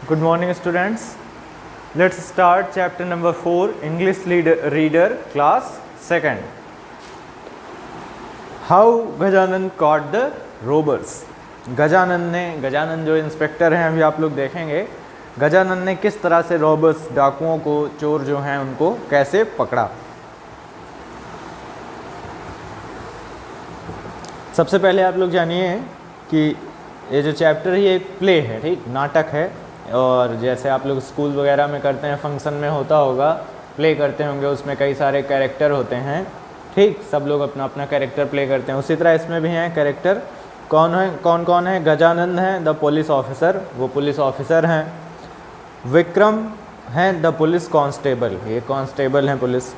Good morning, students. Let's start chapter number 4, English reader, class 2nd. How Gajanan caught the robbers. Gajanan जो inspector हैं अभी आप लोग देखेंगे, गजानन ने किस तरह से रॉबर्स, डाकुओं को, चोर जो हैं उनको कैसे पकड़ा। सबसे पहले आप लोग जानिए कि ये जो चैप्टर है ये एक प्ले है, ठीक, नाटक है। और जैसे आप लोग स्कूल वगैरह में करते हैं, फंक्शन में होता होगा, प्ले करते होंगे, उसमें कई सारे कैरेक्टर होते हैं, ठीक, सब लोग अपना अपना कैरेक्टर प्ले करते हैं। उसी तरह इसमें भी हैं कैरेक्टर। कौन कौन है? गजानन है द पुलिस ऑफिसर, वो पुलिस ऑफिसर हैं। विक्रम हैं द पुलिस कांस्टेबल, ये कांस्टेबल हैं police.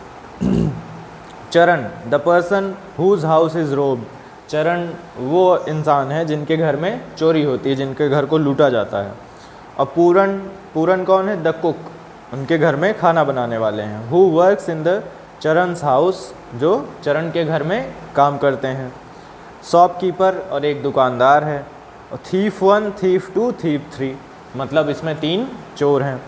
Charan the person whose house is robbed, Charan वो इंसान है जिनके घर में चोरी होती है, जिनके घर को लूटा जाता है। और पूरन कौन है? द कुक, उनके घर में खाना बनाने वाले हैं। Who works in the Charan's house, जो चरण के घर में काम करते हैं। शॉपकीपर और एक दुकानदार है। और थीफ 1, थीफ 2, थीफ 3, मतलब इसमें 3 चोर हैं।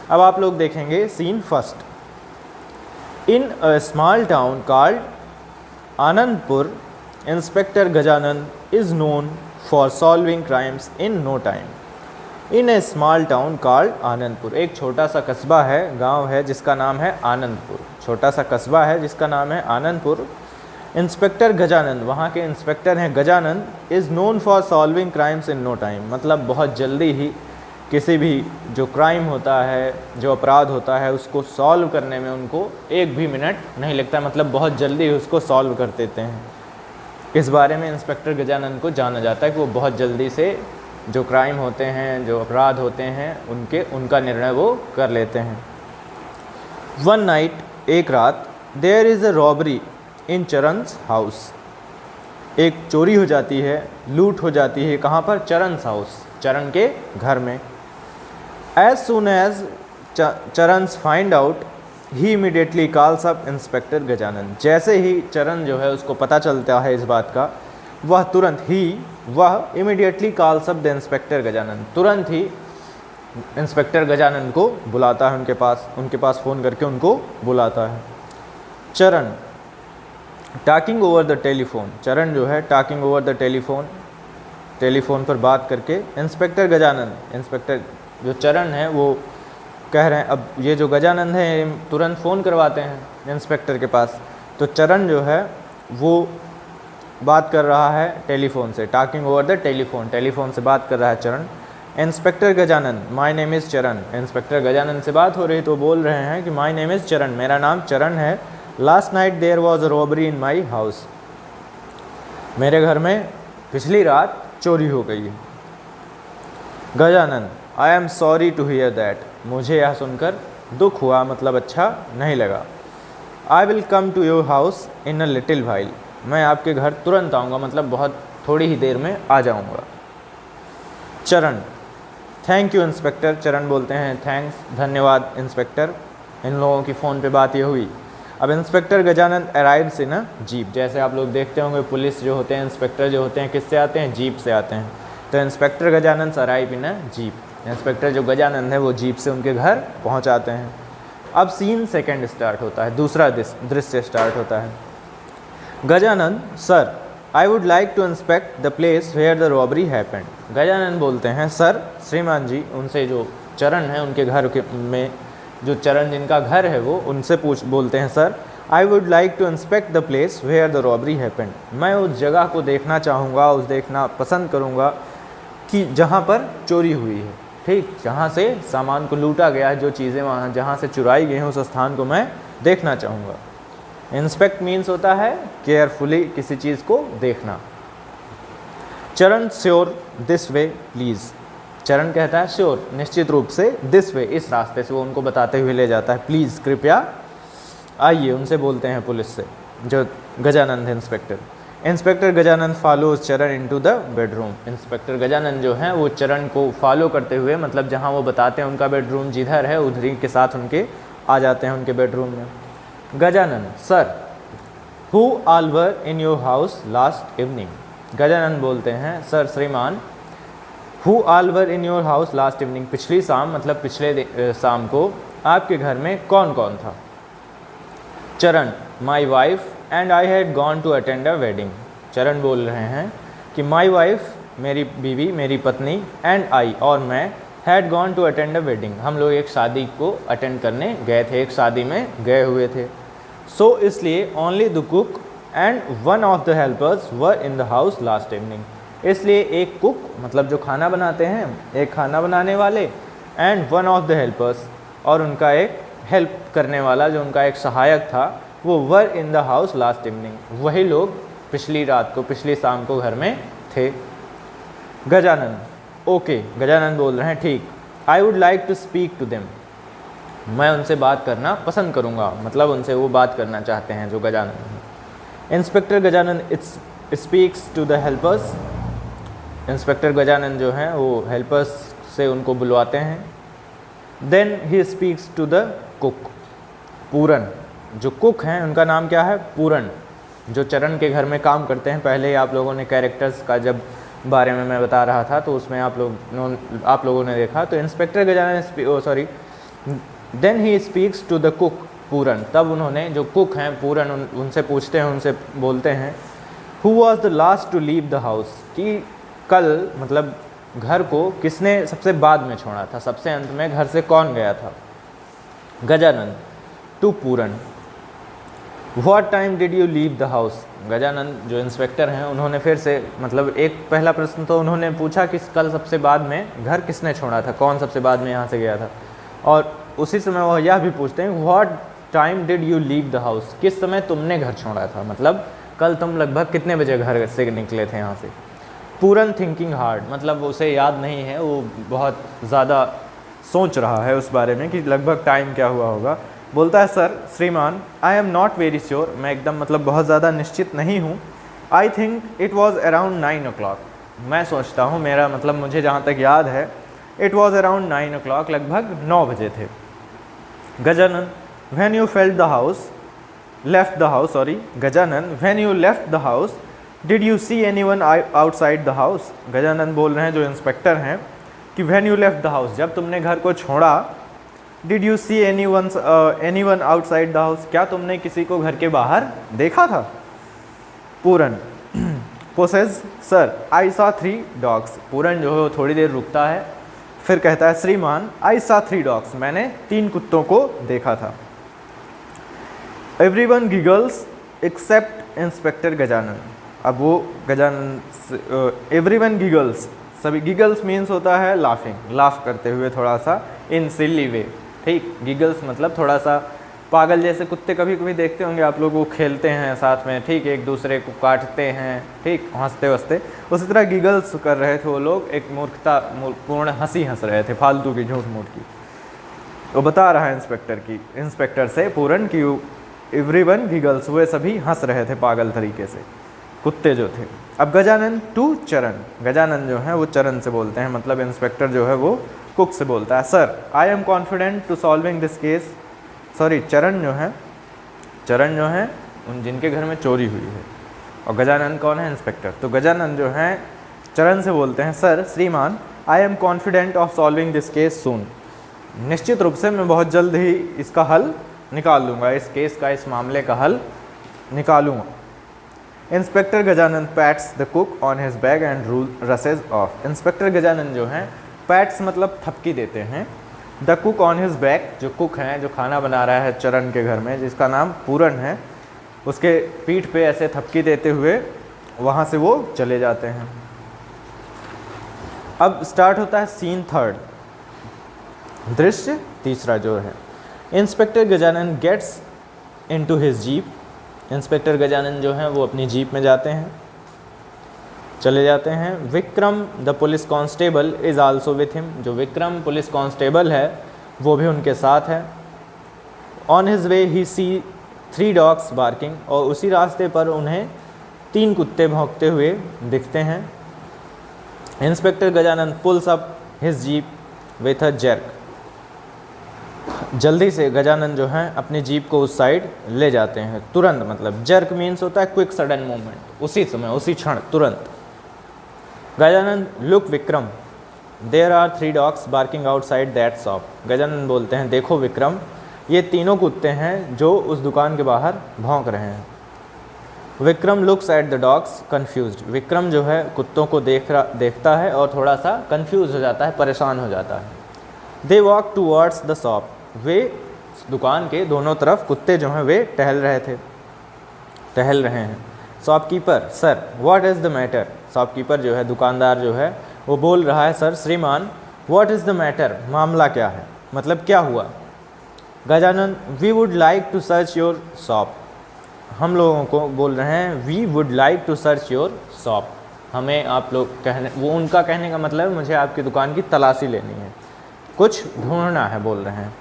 अब आप लोग देखेंगे scene first. In a small town called Anandpur, inspector Gajanan is known for solving crimes in no time. In a small town called Anandpur, एक छोटा सा कस्बा है, गांव है जिसका नाम है आनंदपुर, छोटा सा कस्बा है जिसका नाम है आनंदपुर। इंस्पेक्टर गजानन, वहाँ के इंस्पेक्टर हैं Gajanan, is known for solving crimes in no time, मतलब बहुत जल्दी ही किसी भी जो क्राइम होता है, जो अपराध होता है, उसको सॉल्व करने में उनको एक भी मिनट नहीं लगता, मतलब बहुत जल्दी उसको सॉल्व कर देते हैं। इस बारे में इंस्पेक्टर गजानन को जाना जाता है कि वो बहुत जल्दी से जो क्राइम होते हैं, जो अपराध होते हैं, उनका निर्णय वो कर लेते हैं। वन नाइट, एक रात, there is a robbery in Charan's house, एक चोरी हो जाती है, लूट हो जाती है। कहाँ पर? चरण's हाउस, चरण के घर में। As soon as Charan's find out, he immediately calls up inspector Gajanan, जैसे ही चरण जो है उसको पता चलता है इस बात का, वह immediately calls up the inspector Gajanan, तुरंत ही इंस्पेक्टर गजानन को बुलाता है उनके पास फ़ोन करके उनको बुलाता है। चरण टॉकिंग ओवर द टेलीफोन, चरण जो है टॉकिंग ओवर द टेलीफोन पर बात करके इंस्पेक्टर गजानन, इंस्पेक्टर जो चरण है वो कह रहे हैं, अब ये जो गजानन है तुरंत फ़ोन करवाते हैं इंस्पेक्टर के पास। तो चरण जो है वो बात कर रहा है टेलीफोन से, टॉकिंग ओवर द टेलीफोन से बात कर रहा है चरण। Inspector Gajanan, my name is चरण, इंस्पेक्टर गजानन से बात हो रही तो बोल रहे हैं कि माय नेम इज़ चरण, मेरा नाम चरण है। Last night there was a robbery in my house, मेरे घर में पिछली रात चोरी हो गई है। Gajanan, I am sorry to hear that, मुझे यह सुनकर दुख हुआ, मतलब अच्छा नहीं लगा। I will come to your house in a little while, मैं आपके घर तुरंत आऊँगा, मतलब बहुत थोड़ी ही देर में आ जाऊँगा। चरण, थैंक यू इंस्पेक्टर, चरण बोलते हैं थैंक्स, धन्यवाद इंस्पेक्टर। इन लोगों की फ़ोन पे बात ये हुई। अब inspector Gajanan arrives in a jeep, जैसे आप लोग देखते होंगे पुलिस जो होते हैं, इंस्पेक्टर जो होते हैं, किससे आते हैं? जीप से आते हैं। तो inspector Gajanan arrive in a jeep, inspector जो गजानन है वो जीप से उनके घर पहुंचाते हैं। अब सीन सेकंड स्टार्ट होता है, दूसरा दृश्य स्टार्ट होता है। Gajanan, sir I would like to inspect the place where the robbery happened, Gajanan बोलते हैं सर, श्रीमान जी, उनसे जो चरण है उनके घर के में, जो चरण जिनका घर है वो उनसे बोलते हैं sir, I would like to inspect the place where the robbery happened, मैं उस जगह को देखना चाहूँगा, देखना पसंद करूँगा कि जहाँ पर चोरी हुई है, ठीक, जहाँ से सामान को लूटा गया है, जो चीज़ें वहाँ जहाँ से चुराई गई हैं, उस स्थान को मैं देखना चाहूँगा। इंस्पेक्ट मीन्स होता है केयरफुली किसी चीज़ को देखना। चरण, श्योर, दिस वे प्लीज़, चरण कहता है श्योर, निश्चित रूप से, दिस वे, इस रास्ते से, वो उनको बताते हुए ले जाता है, प्लीज़, कृपया आइए, उनसे बोलते हैं पुलिस से, जो गजानन है इंस्पेक्टर। इंस्पेक्टर गजानन फॉलोज चरण into the bedroom, inspector Gajanan जो हैं वो चरण को फॉलो करते हुए, मतलब जहाँ वो बताते हैं उनका बेडरूम जिधर है, उधरी के साथ उनके आ जाते हैं उनके बेडरूम में। Gajanan, sir, who all were in your house last evening, Gajanan बोलते हैं सर, श्रीमान, who all were in your house last evening, पिछली शाम मतलब पिछले शाम को आपके घर में कौन कौन था। Charan, my wife and I had gone to attend a wedding. Charan बोल रहे हैं कि माई वाइफ, मेरी बीवी, मेरी पत्नी, एंड आई, और मैं, had gone to attend a wedding, हम लोग एक शादी को अटेंड करने गए थे, एक शादी में गए हुए थे। सो इसलिए only the cook and one of the helpers were in the house last evening, इसलिए एक कुक मतलब जो खाना बनाते हैं, एक खाना बनाने वाले, and one of the helpers, और उनका एक हेल्प करने वाला जो उनका एक सहायक था, वो were in the house last evening, वही लोग पिछली रात को, पिछली शाम को घर में थे। गजानन, ओके, गजानन बोल रहे हैं ठीक। I would like to speak to them, मैं उनसे बात करना पसंद करूँगा, मतलब उनसे वो बात करना चाहते हैं जो गजानन है। Inspector Gajanan it's speaks to the helpers, inspector Gajanan जो हैं वो हेल्पर्स से उनको बुलवाते हैं। Then he speaks to the cook, Puran, जो कुक हैं उनका नाम क्या है, पूरन, जो चरण के घर में काम करते हैं। पहले ही आप लोगों ने कैरेक्टर्स का जब बारे में मैं बता रहा था तो उसमें आप लोगों ने देखा। तो inspector Gajanan then he speaks to the cook Puran, तब उन्होंने, जो कुक हैं पूरन, उनसे पूछते हैं, उनसे बोलते हैं, who was the last to leave the house, कि कल मतलब घर को किसने सबसे बाद में छोड़ा था, सबसे अंत में घर से कौन गया था। Gajanan to Puran, what time did you leave the house, Gajanan जो इंस्पेक्टर हैं उन्होंने फिर से मतलब एक पहला प्रश्न तो उन्होंने पूछा कि कल सबसे बाद में घर किसने छोड़ा था, कौन सबसे बाद में यहाँ से गया था, और उसी समय वह यह भी पूछते हैं what time did you leave the house, किस समय तुमने घर छोड़ा था, मतलब कल तुम लगभग कितने बजे घर से निकले थे यहाँ से। पूरन थिंकिंग हार्ड, मतलब उसे याद नहीं है, वो बहुत ज़्यादा सोच रहा है उस बारे में कि लगभग टाइम क्या हुआ होगा। बोलता है, सर श्रीमान, I am not very sure, मैं एकदम मतलब बहुत ज़्यादा निश्चित नहीं हूँ। I think it was around 9 o'clock, मैं सोचता हूँ, मेरा मतलब मुझे जहाँ तक याद है इट वॉज़ अराउंड 9 o'clock, लगभग 9 बजे थे। Gajanan, when you left the house, Gajanan, when you left the house did you see anyone outside the house, Gajanan बोल रहे हैं जो इंस्पेक्टर हैं कि when you left the house, जब तुमने घर को छोड़ा, did you see anyone outside the house, क्या तुमने किसी को घर के बाहर देखा था। Puran pauses, sir I saw 3 dogs, Puran जो है वो थोड़ी देर रुकता है, फिर कहता है, श्रीमान, आई सॉ 3 dogs, मैंने 3 कुत्तों को देखा था। Everyone giggles except inspector Gajanan, अब वो गजानन, एवरीवन गिगल्स, सभी, गिगल्स मीन्स होता है लाफिंग, लाफ करते हुए थोड़ा सा, इन सिली वे, ठीक, गिगल्स मतलब थोड़ा सा पागल जैसे, कुत्ते कभी कभी देखते होंगे आप लोग, वो खेलते हैं साथ में, ठीक, एक दूसरे को काटते हैं, ठीक, हंसते हंसते, उसी तरह गिगल्स कर रहे थे वो लोग, एक मूर्खता पूर्ण हंसी हंस रहे थे, फालतू की, झूठ मूठ की। वो बता रहा है इंस्पेक्टर से पूरन की एवरीवन गिगल्स, वे सभी हंस रहे थे पागल तरीके से, कुत्ते जो थे। अब गजानन टू चरण, गजानन जो है वो चरण से बोलते हैं, मतलब इंस्पेक्टर जो है वो कुक से बोलता है, sir I am confident to solving this case, Charan जो है उन जिनके घर में चोरी हुई है, और गजानन कौन है, इंस्पेक्टर। तो गजानन जो है चरण से बोलते हैं, सर श्रीमान, I am confident of solving this case soon, निश्चित रूप से मैं बहुत जल्द ही इसका हल निकाल लूँगा, इस केस का, इस मामले का हल निकालूँगा। Inspector Gajanan pats the cook on his bag and rule rushes off, inspector Gajanan जो हैं पैट्स मतलब थपकी देते हैं, the cook on his bag, जो कुक हैं, जो खाना बना रहा है चरण के घर में, जिसका नाम पूरन है, उसके पीठ पे ऐसे थपकी देते हुए वहाँ से वो चले जाते हैं। अब स्टार्ट होता है सीन 3, दृश्य 3 जो है। Inspector Gajanan gets into his jeep, inspector Gajanan जो हैं वो अपनी जीप में जाते हैं, चले जाते हैं। Vikram the police constable is also with him, जो विक्रम पुलिस कांस्टेबल है वो भी उनके साथ है। On his way he see 3 dogs barking, और उसी रास्ते पर उन्हें 3 कुत्ते भौंकते हुए दिखते हैं। Inspector Gajanan pulls up his jeep with a jerk, जल्दी से गजानन जो हैं अपनी जीप को उस साइड ले जाते हैं, तुरंत, मतलब जर्क मीन्स होता है क्विक सडन मूवमेंट, उसी समय, उसी क्षण, तुरंत। Gajanan look Vikram, there are 3 dogs barking outside that shop. Gajanan बोलते हैं, देखो विक्रम, ये तीनों कुत्ते हैं जो उस दुकान के बाहर भौंक रहे हैं। Vikram looks at the dogs confused. Vikram जो है कुत्तों को देखता है और थोड़ा सा कन्फ्यूज हो जाता है, परेशान हो जाता है। They walk towards the shop. वे दुकान के दोनों तरफ कुत्ते जो हैं वे टहल रहे हैं। Shopkeeper, sir what is the matter. Shopkeeper जो है, दुकानदार जो है, वो बोल रहा है, सर श्रीमान व्हाट इज़ द मैटर, मामला क्या है, मतलब क्या हुआ। Gajanan, we would like to search your shop. हम लोगों को बोल रहे हैं we would like to search your shop. हमें आप लोग कहने, वो उनका कहने का मतलब मुझे आपकी दुकान की तलाशी लेनी है, कुछ ढूंढना है, बोल रहे हैं।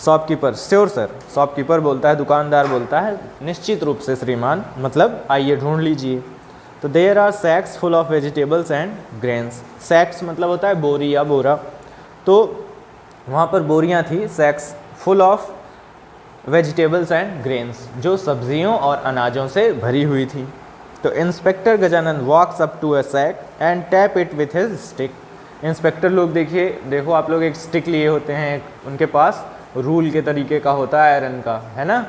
Shopkeeper, sure sir. शॉपकीपर बोलता है, दुकानदार बोलता है, निश्चित रूप से श्रीमान, मतलब आइए ढूंढ लीजिए। तो there are sacks full of vegetables and grains. Sacks मतलब होता है बोरी या बोरा, तो वहाँ पर बोरियाँ थी, sacks full of vegetables and grains, जो सब्जियों और अनाजों से भरी हुई थी। तो inspector Gajanan walks up to a sack and tap it with his stick. Inspector लोग देखो आप लोग एक स्टिक लिए होते हैं, उनके पास रूल के तरीके का होता है, आयरन का, है ना।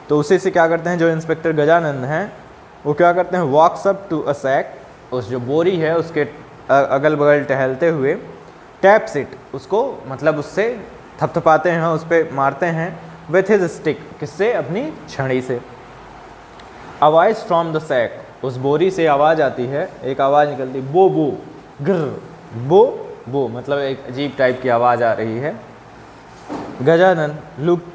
तो उसी से क्या करते हैं, जो इंस्पेक्टर गजानन हैं वो क्या करते हैं, walks up to a sack, उस जो बोरी है उसके अगल बगल टहलते हुए, टैप्स इट, उसको मतलब उससे थपथपाते हैं, उस पर मारते हैं, विथ हिज स्टिक, किससे, अपनी छड़ी से। A voice from the sack, उस बोरी से आवाज़ आती है, एक आवाज़ निकलती, बो बो गिर, बो बो, मतलब एक अजीब टाइप की आवाज़ आ रही है। गजानन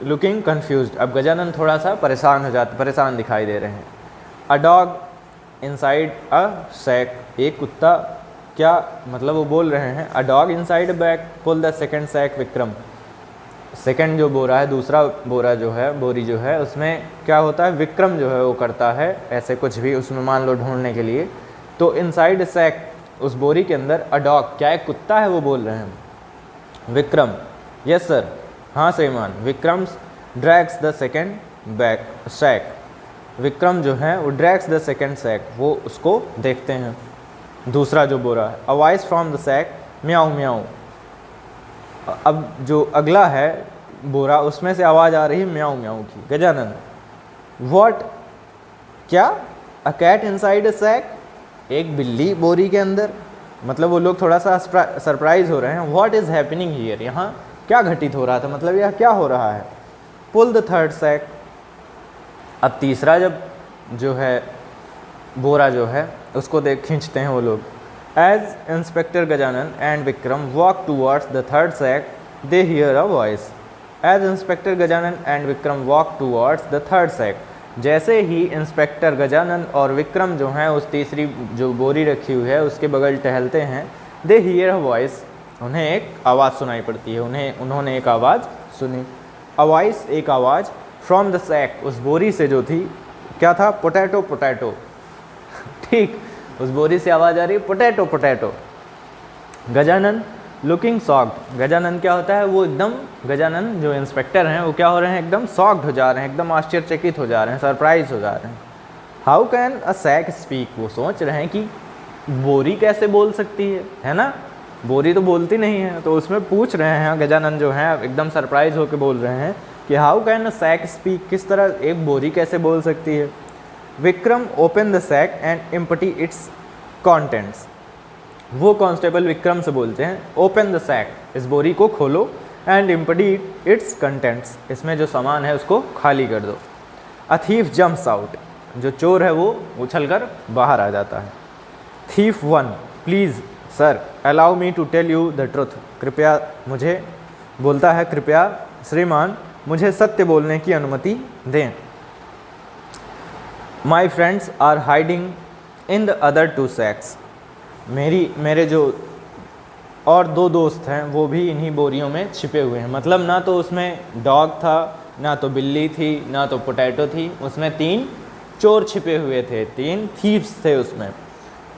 लुकिंग कन्फ्यूज्ड, अब गजानन थोड़ा सा परेशान दिखाई दे रहे हैं। A dog inside a sack, एक कुत्ता, क्या मतलब वो बोल रहे हैं, a dog inside a bag pull the second sack Vikram. Second जो बोरा है, दूसरा बोरा जो है, बोरी जो है, उसमें क्या होता है, विक्रम जो है वो करता है ऐसे कुछ भी उसमें, मान लो ढूंढने के लिए। तो इनसाइड सैक, उस बोरी के अंदर, अ डॉग, क्या एक कुत्ता है, वो बोल रहे हैं। विक्रम, यस सर, हाँ श्रीमान। Vikram drags the second bag sack, Vikram जो है वो ड्रैग्स द सेकंड सैक, वो उसको देखते हैं, दूसरा जो बोरा है। A voice from the sack, म्याऊ म्याऊ। अब जो अगला है बोरा, उसमें से आवाज़ आ रही है म्याऊ म्याऊ की। गजानन, व्हाट, क्या, a cat inside a sack, एक बिल्ली बोरी के अंदर, मतलब वो लोग थोड़ा सा सरप्राइज हो रहे हैं। व्हाट इज़ हैपनिंग हियर, यहाँ क्या घटित हो रहा था, मतलब यह क्या हो रहा है। पुल द थर्ड सैक, अब तीसरा जब जो है बोरा जो है उसको खींचते हैं वो लोग। As inspector Gajanan and Vikram walk towards the third sack they hear a voice. As inspector Gajanan and Vikram walk towards the third sack, जैसे ही इंस्पेक्टर गजानन और विक्रम जो हैं उस तीसरी जो बोरी रखी हुई है उसके बगल टहलते हैं, दे हियर अ वॉइस, उन्हें एक आवाज़ सुनाई पड़ती है, उन्होंने एक आवाज़ सुनी। अ वॉइस, एक आवाज़, फ्रॉम द सैक, उस बोरी से जो थी, क्या था, पोटैटो पोटैटो, ठीक, उस बोरी से आवाज़ आ रही है, potato potato. Gajanan looking socked, Gajanan क्या होता है, वो एकदम, गजानन जो इंस्पेक्टर हैं वो क्या हो रहे हैं, एकदम सॉक्ड हो जा रहे हैं, एकदम आश्चर्यचकित हो जा रहे हैं, सरप्राइज हो जा रहे हैं। How can a sack speak, वो सोच रहे हैं कि बोरी कैसे बोल सकती है ना, बोरी तो बोलती नहीं है। तो उसमें पूछ रहे हैं, गजानन जो हैं एकदम सरप्राइज होकर बोल रहे हैं कि how can a sack speak, किस तरह एक बोरी कैसे बोल सकती है। Vikram open the sack and empty its contents, वो कांस्टेबल विक्रम से बोलते हैं, ओपन द सैक, इस बोरी को खोलो, एंड एम्प्टी इट्स कंटेंट्स, इसमें जो सामान है उसको खाली कर दो। अ थीफ जम्प्स आउट, जो चोर है वो उछलकर बाहर आ जाता है। Thief 1, please sir allow me to tell you the truth, कृपया मुझे, बोलता है, कृपया श्रीमान मुझे सत्य बोलने की अनुमति दें। My friends are hiding in the other 2 sacks, मेरे जो और 2 दोस्त हैं वो भी इन्हीं बोरियों में छिपे हुए हैं। मतलब ना तो उसमें डॉग था, ना तो बिल्ली थी, ना तो पोटैटो थी, उसमें 3 चोर छिपे हुए थे, 3 थीव्स थे उसमें।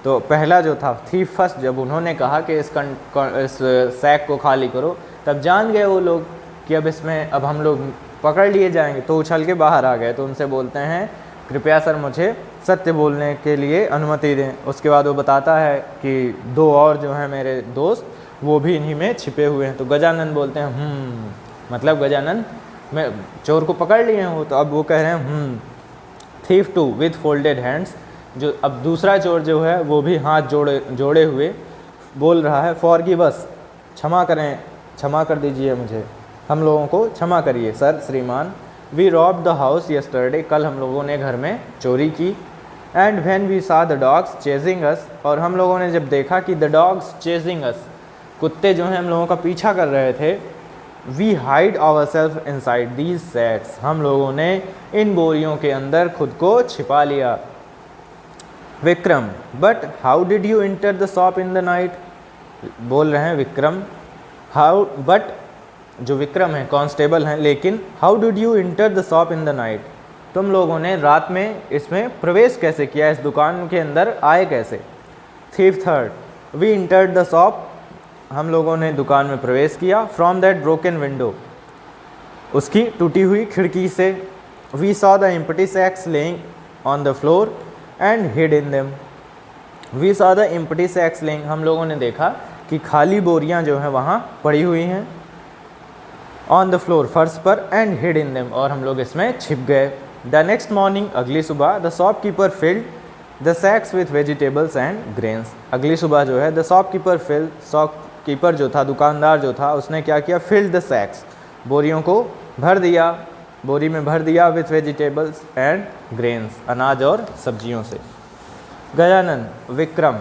तो पहला जो था थीफ फर्स्ट, जब उन्होंने कहा कि इस सैक को खाली करो, तब जान गए वो लोग कि अब हम लोग पकड़ लिए जाएंगे, तो उछल के बाहर आ गए। तो उनसे बोलते हैं, कृपया सर मुझे सत्य बोलने के लिए अनुमति दें। उसके बाद वो बताता है कि 2 और जो हैं मेरे दोस्त, वो भी इन्हीं में छिपे हुए हैं। तो गजानन बोलते हैं मतलब गजानन मैं चोर को पकड़ लिए हैं वो, तो अब वो कह रहे हैं thief two with folded hands, जो अब दूसरा चोर जो है वो भी हाथ जोड़े हुए बोल रहा है फॉरगिव अस, क्षमा करें, क्षमा कर दीजिए मुझे, हम लोगों को क्षमा करिए सर श्रीमान। We rob the house yesterday, कल हम लोगों ने घर में चोरी की। And when we saw the dogs chasing us, और हम लोगों ने जब देखा कि द डॉग्स चेजिंग अस, कुत्ते जो हैं हम लोगों का पीछा कर रहे थे। We hide our self inside these sacks, हम लोगों ने इन बोरियों के अंदर खुद को छिपा लिया। Vikram but how did you enter the shop in the night, बोल रहे हैं विक्रम हाउ, बट जो विक्रम है कांस्टेबल हैं, लेकिन how did you enter the shop in the night, तुम लोगों ने रात में इसमें प्रवेश कैसे किया, इस दुकान के अंदर आए कैसे। Thief third we entered the shop, हम लोगों ने दुकान में प्रवेश किया। फ्रॉम दैट ब्रोकन विंडो, उसकी टूटी हुई खिड़की से। We saw the empty sacks laying on the floor and hid in them, we saw the empty sacks laying, हम लोगों ने देखा कि खाली बोरियां जो हैं वहाँ पड़ी हुई हैं। ऑन द फ्लोर, फर्श पर। एंड हिड इन देम, और हम लोग इसमें छिप गए। द नेक्स्ट मॉर्निंग, अगली सुबह, the shopkeeper filled the sacks with vegetables and grains, अगली सुबह जो है द शॉपकीपर जो था, दुकानदार जो था, उसने क्या किया, फिल्ड द सैक्स, बोरियों को भर दिया, बोरी में भर दिया, विथ वेजिटेबल्स एंड ग्रेन्स, अनाज और सब्जियों से। गजानन विक्रम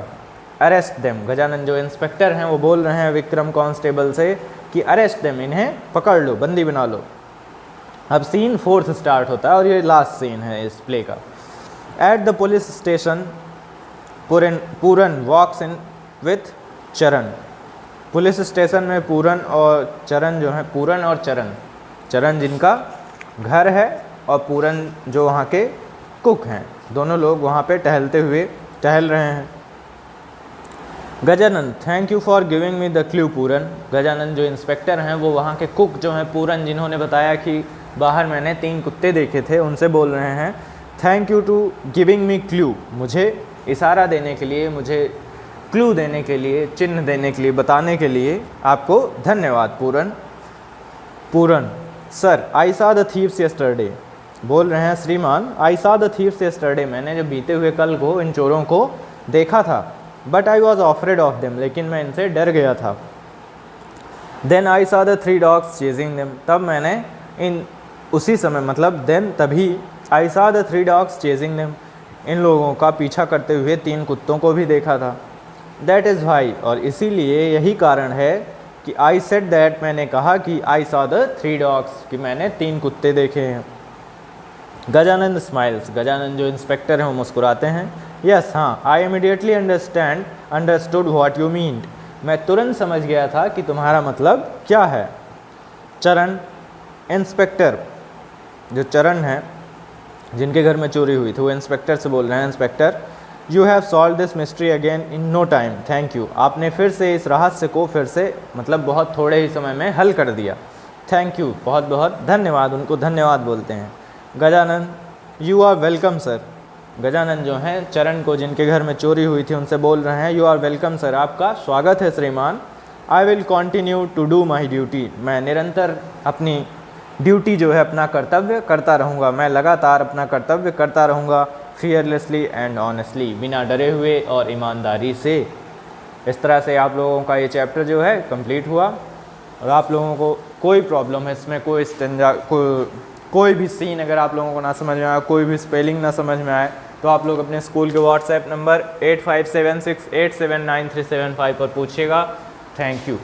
अरेस्ट देम, गजानन जो इंस्पेक्टर हैं वो बोल रहे हैं विक्रम कांस्टेबल से कि अरेस्ट देम, इन्हें पकड़ लो, बंदी बना लो। अब सीन 4th स्टार्ट होता है और ये लास्ट सीन है इस प्ले का। At the police station Puran walks in with Charan, police station में पूरन और चरण जो है, पूरन और चरण जिनका घर है और पूरन जो वहाँ के कुक हैं, दोनों लोग वहाँ पे टहल रहे हैं। Gajanan thank you for giving me the clue Puran, Gajanan जो इंस्पेक्टर हैं वो वहाँ के कुक जो हैं पूरन, जिन्होंने बताया कि बाहर मैंने 3 कुत्ते देखे थे, उनसे बोल रहे हैं thank you to giving me clue, मुझे इशारा देने के लिए, मुझे क्लू देने के लिए, चिन्ह देने के लिए, बताने के लिए आपको धन्यवाद Puran. Sir I saw the thieves yesterday, बोल रहे हैं श्रीमान I saw the thieves yesterday, मैंने जब बीते हुए कल को इन चोरों को देखा था। But I was afraid of them, लेकिन मैं इनसे डर गया था। Then I saw the 3 dogs chasing them, तब मैंने उसी समय मतलब देन तभी I saw the 3 dogs chasing them, इन लोगों का पीछा करते हुए 3 कुत्तों को भी देखा था। दैट इज़ वाई, और इसीलिए यही कारण है कि आई सेड दैट, मैंने कहा कि आई सॉ द 3 डॉग्स, कि मैंने 3 कुत्ते देखे हैं। गजानन स्माइल्स, गजानन जो इंस्पेक्टर हैं वो मुस्कुराते हैं। यस हाँ, I immediately understood what you mean, मैं तुरंत समझ गया था कि तुम्हारा मतलब क्या है। चरण इंस्पेक्टर, जो चरण है जिनके घर में चोरी हुई थी, वो इंस्पेक्टर से बोल रहे हैं inspector you have solve this mystery again in no time, thank you, आपने फिर से इस रहस्य को फिर से मतलब बहुत थोड़े ही समय में हल कर दिया, थैंक यू, बहुत बहुत धन्यवाद, उनको धन्यवाद बोलते हैं। Gajanan you are welcome sir, Gajanan जो हैं चरण को जिनके घर में चोरी हुई थी उनसे बोल रहे हैं यू आर वेलकम सर, आपका स्वागत है श्रीमान। I will continue to do my duty, मैं निरंतर अपनी ड्यूटी जो है अपना कर्तव्य करता रहूँगा, मैं लगातार अपना कर्तव्य करता रहूँगा। फियरलेसली एंड ऑनेस्टली, बिना डरे हुए और ईमानदारी से। इस तरह से आप लोगों का ये चैप्टर जो है कंप्लीट हुआ। और आप लोगों को कोई प्रॉब्लम है इसमें, कोई भी सीन अगर आप लोगों को ना समझ में आए, कोई भी स्पेलिंग ना समझ में आए, तो आप लोग अपने स्कूल के व्हाट्सएप नंबर 8576879375 पर पूछिएगा। Thank you.